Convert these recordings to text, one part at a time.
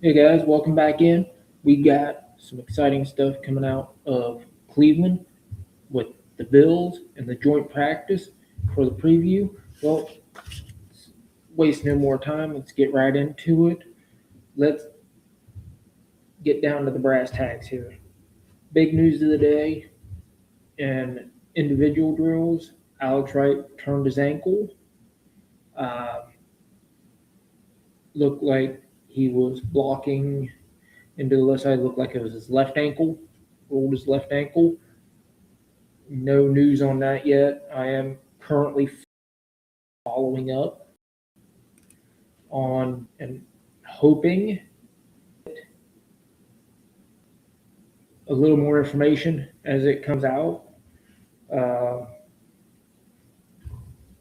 Hey guys, welcome back in. We got some exciting stuff coming out of Cleveland with the Bills and the joint practice for the preview. Well, waste no more time. Let's get right into it. Let's get down to the brass tacks here. Big news of the day in individual drills. Alex Wright turned his ankle. Uh, Looked like he was blocking into the left side. Looked like it was his left ankle. Rolled his left ankle. No news on that yet. I am currently following up on and hoping a little more information as it comes out. Uh,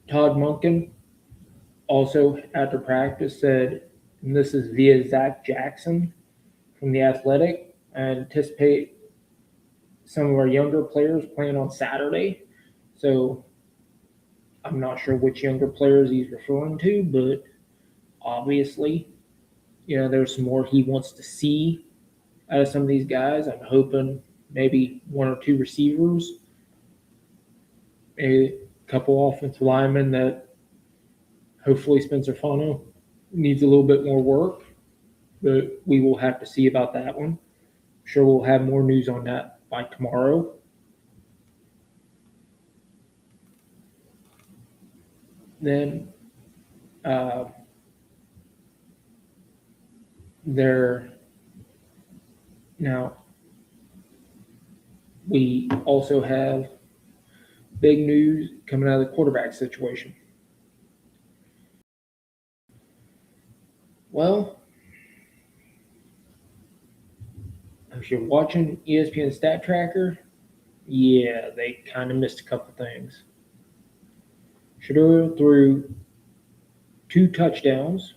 Todd Monken also after practice said, and this is via Zach Jackson from The Athletic, I anticipate some of our younger players playing on Saturday. So I'm not sure which younger players he's referring to, but obviously, there's some more he wants to see out of some of these guys. I'm hoping maybe one or two receivers, a couple offensive linemen that hopefully Spencer Fano needs a little bit more work, but we will have to see about that one. I'm sure we'll have more news on that by tomorrow. Then uh, there now we also have big news coming out of the quarterback situation. Well, if you're watching ESPN Stat Tracker, yeah, they kind of missed a couple things. Shador threw 2 touchdowns,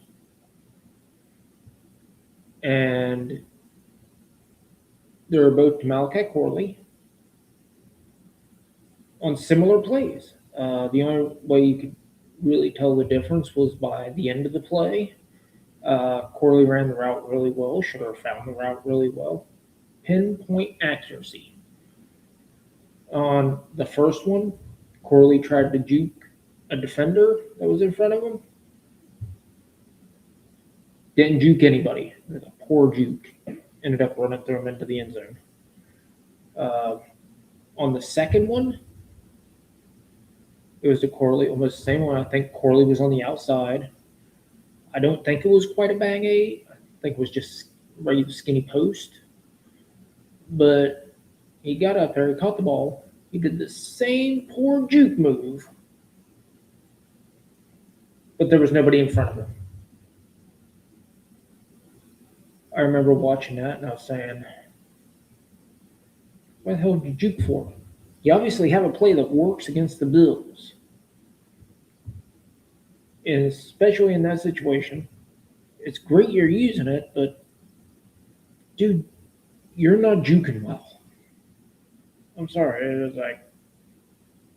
and they were both to Malachi Corley on similar plays. The only way you could really tell the difference was by the end of the play. Corley ran the route really well. Shador found the route really well. Pinpoint accuracy. On the first one, Corley tried to juke a defender that was in front of him. Didn't juke anybody. It was a poor juke. Ended up running through him into the end zone. On the second one, it was to Corley, almost the same one. I think Corley was on the outside. I don't think it was quite a bang eight. I think it was just right skinny post. But he got up there, he caught the ball. He did the same poor juke move, but there was nobody in front of him. I remember watching that and I was saying, what the hell did you juke for? You obviously have a play that works against the Bills. And especially in that situation, it's great you're using it, but dude, you're not juking well. I'm sorry. It was like,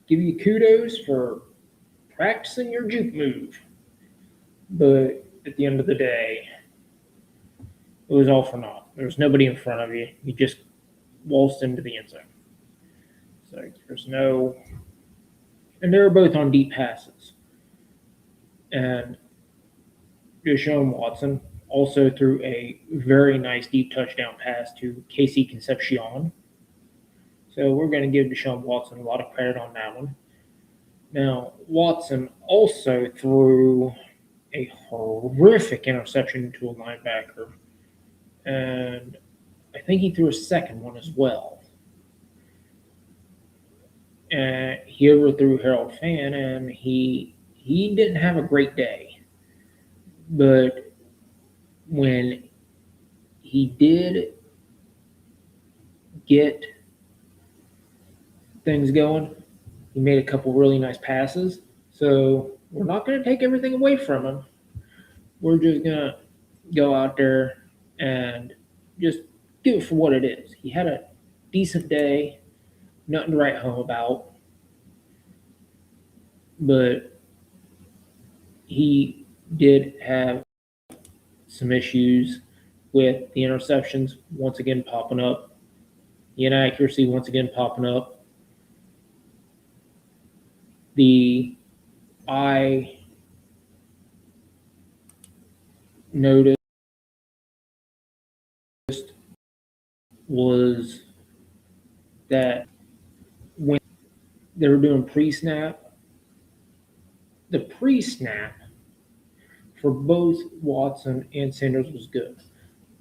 give you kudos for practicing your juke move. But at the end of the day, it was all for naught. There was nobody in front of you. You just waltzed into the end zone. So there's no. And they were both on deep passes. And Deshaun Watson also threw a very nice deep touchdown pass to Casey Concepcion. So we're going to give Deshaun Watson a lot of credit on that one. Now, Watson also threw a horrific interception to a linebacker. And I think he threw a second one as well. And he overthrew Harold Fan, and he didn't have a great day. But when he did get things going, he made a couple really nice passes. So we're not going to take everything away from him. We're just going to go out there and just give it for what it is. He had a decent day, nothing to write home about. But he did have some issues with the interceptions once again popping up, the inaccuracy once again popping up, the I noticed was that when they were doing pre-snap, the pre-snap for both Watson and Sanders was good.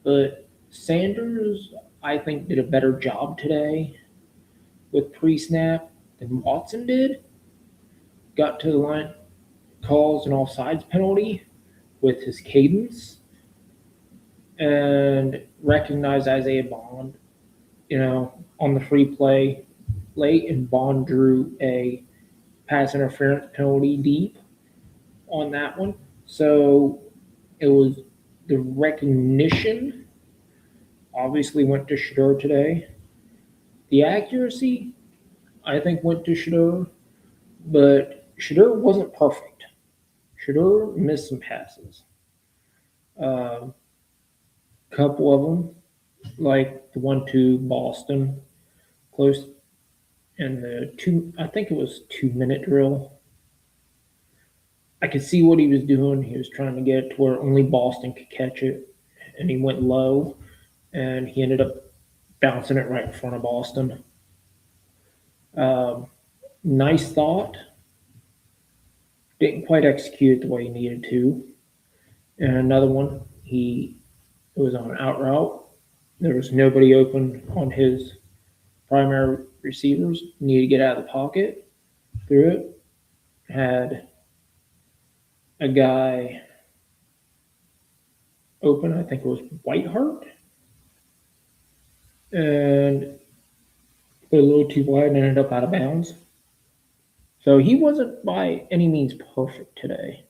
But Sanders, I think, did a better job today with pre-snap than Watson did. Got to the line, calls an offsides penalty with his cadence, and recognized Isaiah Bond, on the free play late, and Bond drew a pass interference penalty deep on that one. So it was the recognition obviously went to Shador today. The accuracy, I think, went to Shador, but Shador wasn't perfect. Shador missed some passes. A couple of them, like the one to Boston, close, and I think it was 2 minute drill. I could see what he was doing. He was trying to get it to where only Boston could catch it, and he went low, and he ended up bouncing it right in front of Boston. Nice thought. Didn't quite execute the way he needed to. And another one, it was on an out route. There was nobody open on his primary receivers. Needed to get out of the pocket. Threw it. Had a guy open. I think it was Whiteheart. And put a little too wide and ended up out of bounds. So he wasn't by any means perfect today.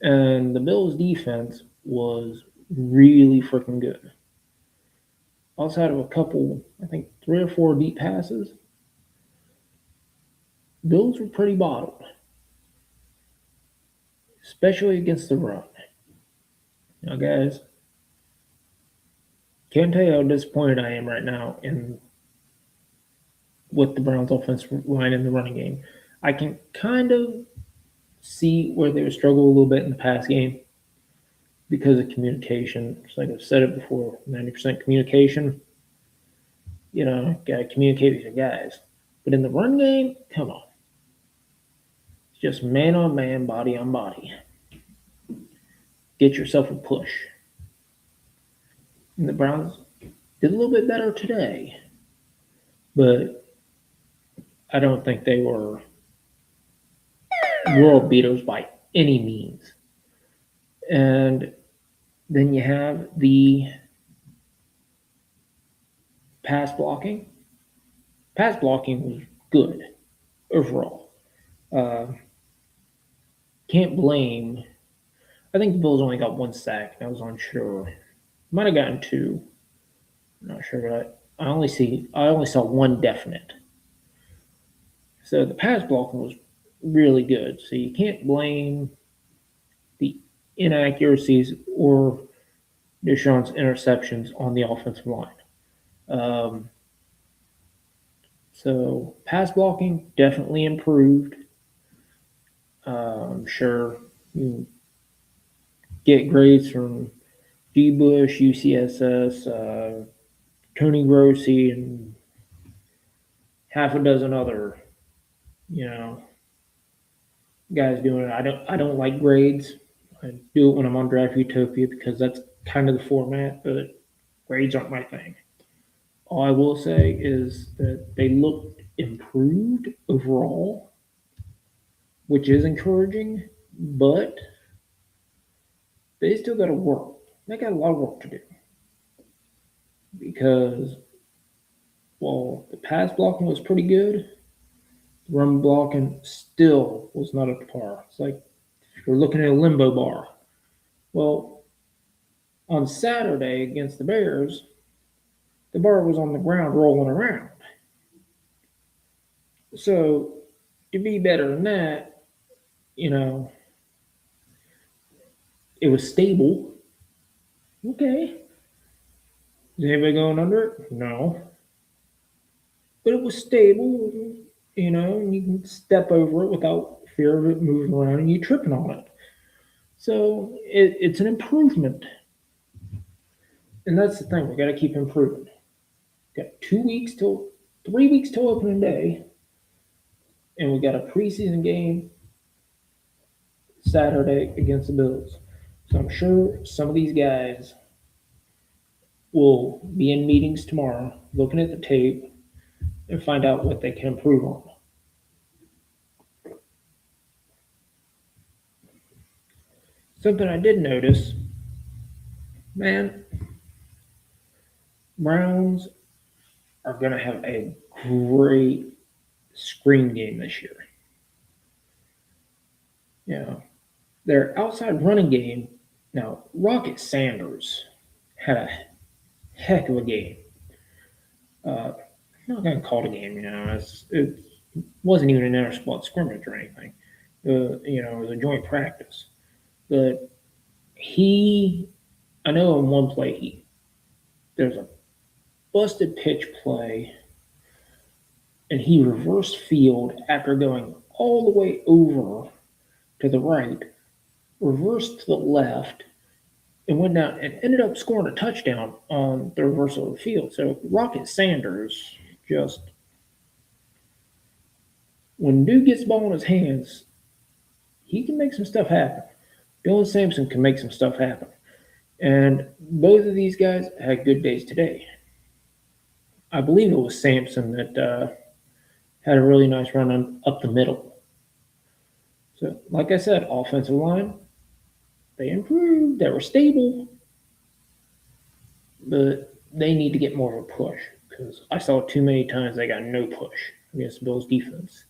And the Bills' defense was really freaking good. Outside of a couple, I think 3 or 4 deep passes, Bills were pretty bottled, especially against the run. Now, guys, can't tell you how disappointed I am right now with the Browns' offensive line in the running game. I can kind of see where they would struggle a little bit in the pass game because of communication. Just like I've said it before, 90% communication. Got to communicate with your guys. But in the run game, come on. It's just man on man, body on body. Get yourself a push. And the Browns did a little bit better today. But I don't think they were world beaters by any means. And then you have the pass blocking. Pass blocking was good overall. Can't blame. I think the Bills only got 1 sack. I was unsure. Might have gotten 2. I'm not sure, but I only saw 1 definite. So the pass blocking was really good. So you can't blame the inaccuracies or Deshaun's interceptions on the offensive line. So pass blocking definitely improved. I'm sure you get grades from D. Bush, UCSS, Tony Grossi, and half a dozen other, guys doing it. I don't like grades. I do it when I'm on Draft Utopia because that's kind of the format, but grades aren't my thing. All I will say is that they looked improved overall, which is encouraging, but they still got to work. They got a lot of work to do because, while the pass blocking was pretty good, the run blocking still was not up to par. It's like if you're looking at a limbo bar. Well, on Saturday against the Bears, the bar was on the ground rolling around. So to be better than that, it was stable. Okay. Is anybody going under it? No. But it was stable, and you can step over it without fear of it moving around and you tripping on it. So it's an improvement. And that's the thing, we got to keep improving. Got 3 weeks till opening day, and we got a preseason game Saturday against the Bills. So I'm sure some of these guys will be in meetings tomorrow looking at the tape and find out what they can improve on. Something I did notice, man, Browns are going to have a great screen game this year. Their outside running game, now, Rocket Sanders had a heck of a game. I'm not going to call it a game, it wasn't even an inter-squad scrimmage or anything. It was a joint practice. But I know in one play, there's a busted pitch play, and he reversed field after going all the way over to the right, reversed to the left, and went down and ended up scoring a touchdown on the reversal of the field. So Rocket Sanders just, when dude gets the ball in his hands, he can make some stuff happen. Dylan Sampson can make some stuff happen. And both of these guys had good days today. I believe it was Sampson that had a really nice run up the middle. So, like I said, offensive line, they improved. They were stable. But they need to get more of a push because I saw too many times they got no push against the Bills' defense.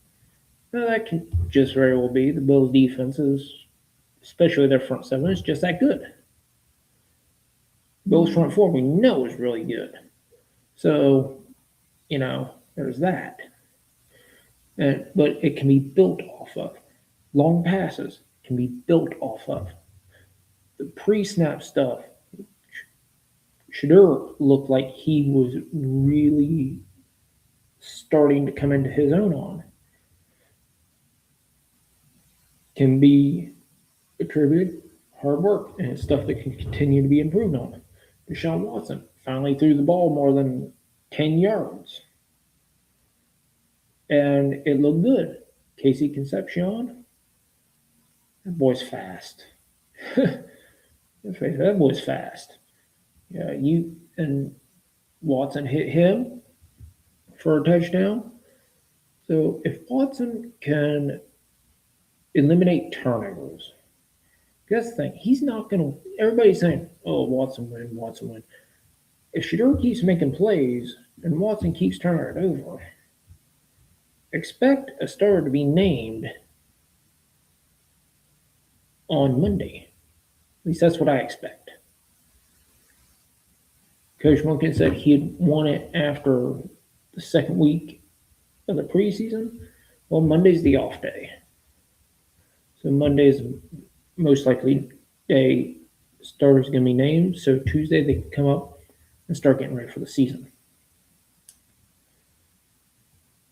Now, that can just very well be the Bills' defense is, especially their front seven, is just that good. Bills' front four, we know, is really good. So, there's that. But it can be built off of. Long passes can be built off of. The pre-snap stuff, Shedeur looked like he was really starting to come into his own on. Can be attributed hard work, and it's stuff that can continue to be improved on. Deshaun Watson finally threw the ball more than 10 yards. And it looked good. Casey Concepcion, that boy's fast. That boy's fast. Yeah, and Watson hit him for a touchdown. So if Watson can eliminate turnovers, that's the thing. He's not going to. Everybody's saying, "Oh, Watson win, Watson win." If Shedeur keeps making plays and Watson keeps turning it over, expect a starter to be named on Monday. At least that's what I expect. Coach Monken said he'd won it after the second week of the preseason. Well, Monday's the off day. So Monday's most likely day starters going to be named. So Tuesday they can come up and start getting ready for the season.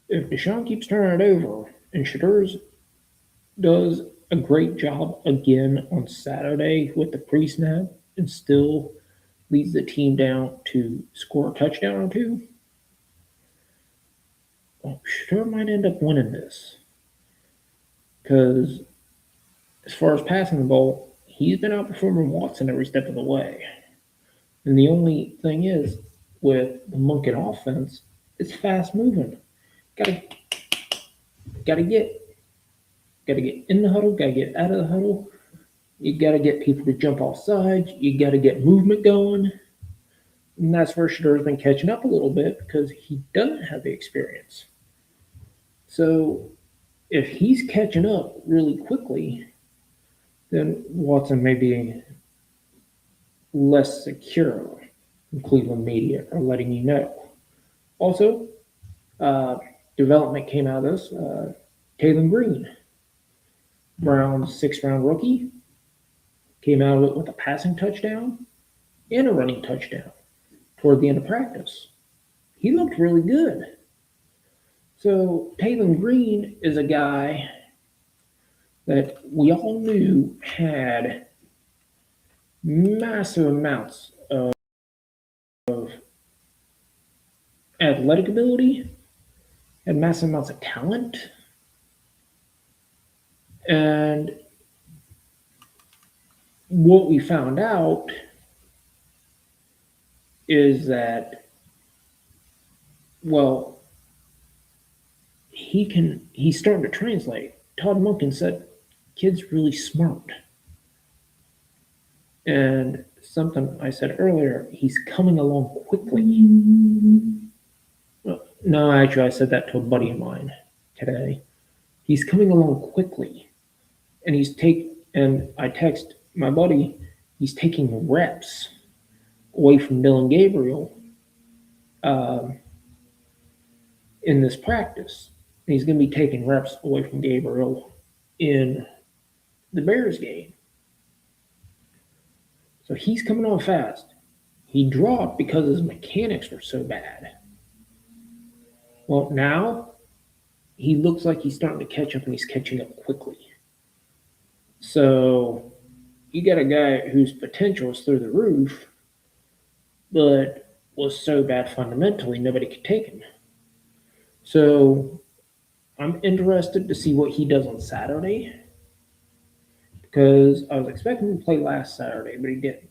If Deshaun keeps turning it over and Shedeur does a great job again on Saturday with the pre-snap and still leads the team down to score a touchdown or two, well, Shedeur might end up winning this. Because as far as passing the ball, he's been outperforming Watson every step of the way. And the only thing is, with the Monken offense, it's fast moving. Gotta get in the huddle, gotta get out of the huddle. You gotta get people to jump off sides. You gotta get movement going. And that's where Shedeur's been catching up a little bit because he doesn't have the experience. So if he's catching up really quickly, then Watson may be less secure. Cleveland media are letting you know. Also, development came out of this. Taylor Green, Brown's 6th-round rookie, came out of it with a passing touchdown and a running touchdown. toward the end of practice. He looked really good. So Taylor Green is a guy that we all knew had massive amounts of athletic ability, had massive amounts of talent, and what we found out is that, well, he's starting to translate. Todd Monken said, kid's really smart. And something I said earlier, he's coming along quickly. Well, no, actually, I said that to a buddy of mine today. He's coming along quickly, and and I text my buddy, he's taking reps away from Dylan Gabriel um, in this practice. And he's going to be taking reps away from Gabriel in the Bears game. So he's coming on fast. He dropped because his mechanics were so bad. Well, now he looks like he's starting to catch up, and he's catching up quickly. So you got a guy whose potential is through the roof, but was so bad fundamentally nobody could take him. So I'm interested to see what he does on Saturday, because I was expecting him to play last Saturday, but he didn't.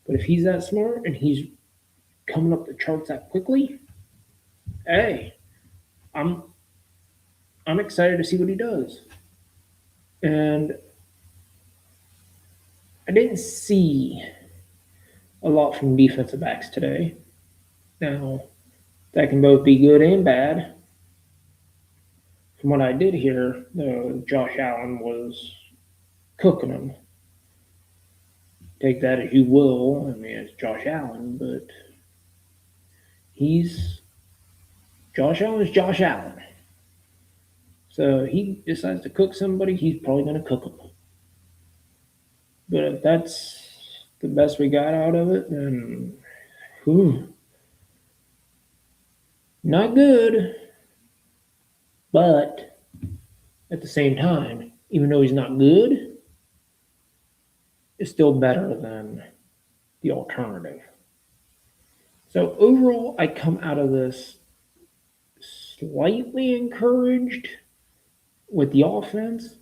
But if he's that smart and he's coming up the charts that quickly, hey, I'm I'm excited to see what he does. And I didn't see a lot from defensive backs today. Now, that can both be good and bad. From what I did hear, Josh Allen was cooking them. Take that as you will. I mean, it's Josh Allen, but he's Josh Allen is Josh Allen. So if he decides to cook somebody, he's probably going to cook them. But if that's the best we got out of it, then whew, not good. But at the same time, even though he's not good, it's still better than the alternative. So overall, I come out of this slightly encouraged with the offense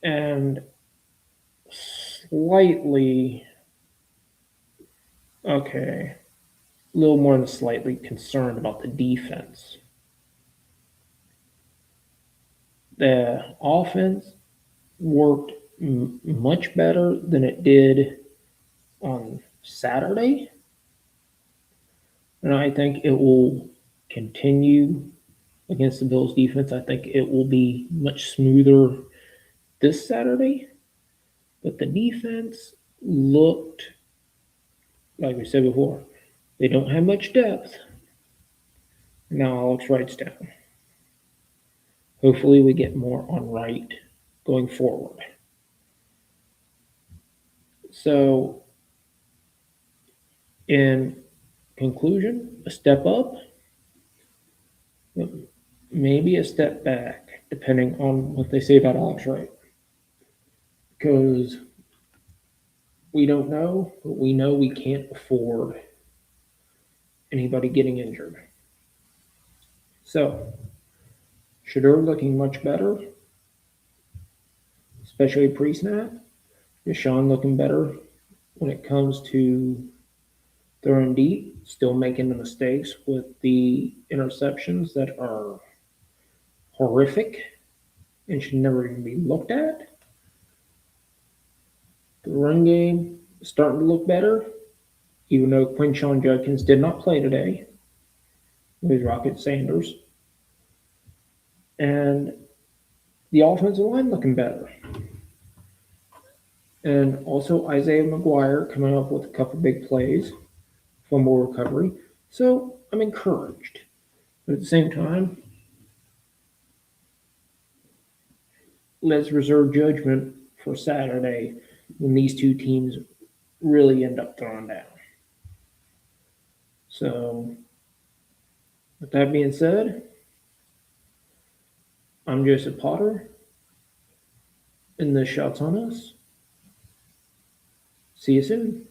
and slightly, okay, a little more than slightly concerned about the defense. The offense worked much better than it did on Saturday, and I think it will continue against the Bills defense. I think it will be much smoother this Saturday, but the defense looked, like we said before, they don't have much depth. Now Alex Wright's down. Hopefully we get more on Wright going forward. So, in conclusion, a step up, maybe a step back, depending on what they say about Alex Wright. Because we don't know, but we know we can't afford anybody getting injured. So, Shedeur looking much better, especially pre-snap. Deshaun looking better when it comes to throwing deep, still making the mistakes with the interceptions that are horrific and should never even be looked at. The run game is starting to look better, even though Quinshon Judkins did not play today with Rocket Sanders. And the offensive line looking better. And also Isaiah McGuire coming up with a couple big plays, fumble recovery. So I'm encouraged. But at the same time, let's reserve judgment for Saturday when these two teams really end up throwing down. So, with that being said, I'm Joseph Potter, and this Shots on Us. See you soon.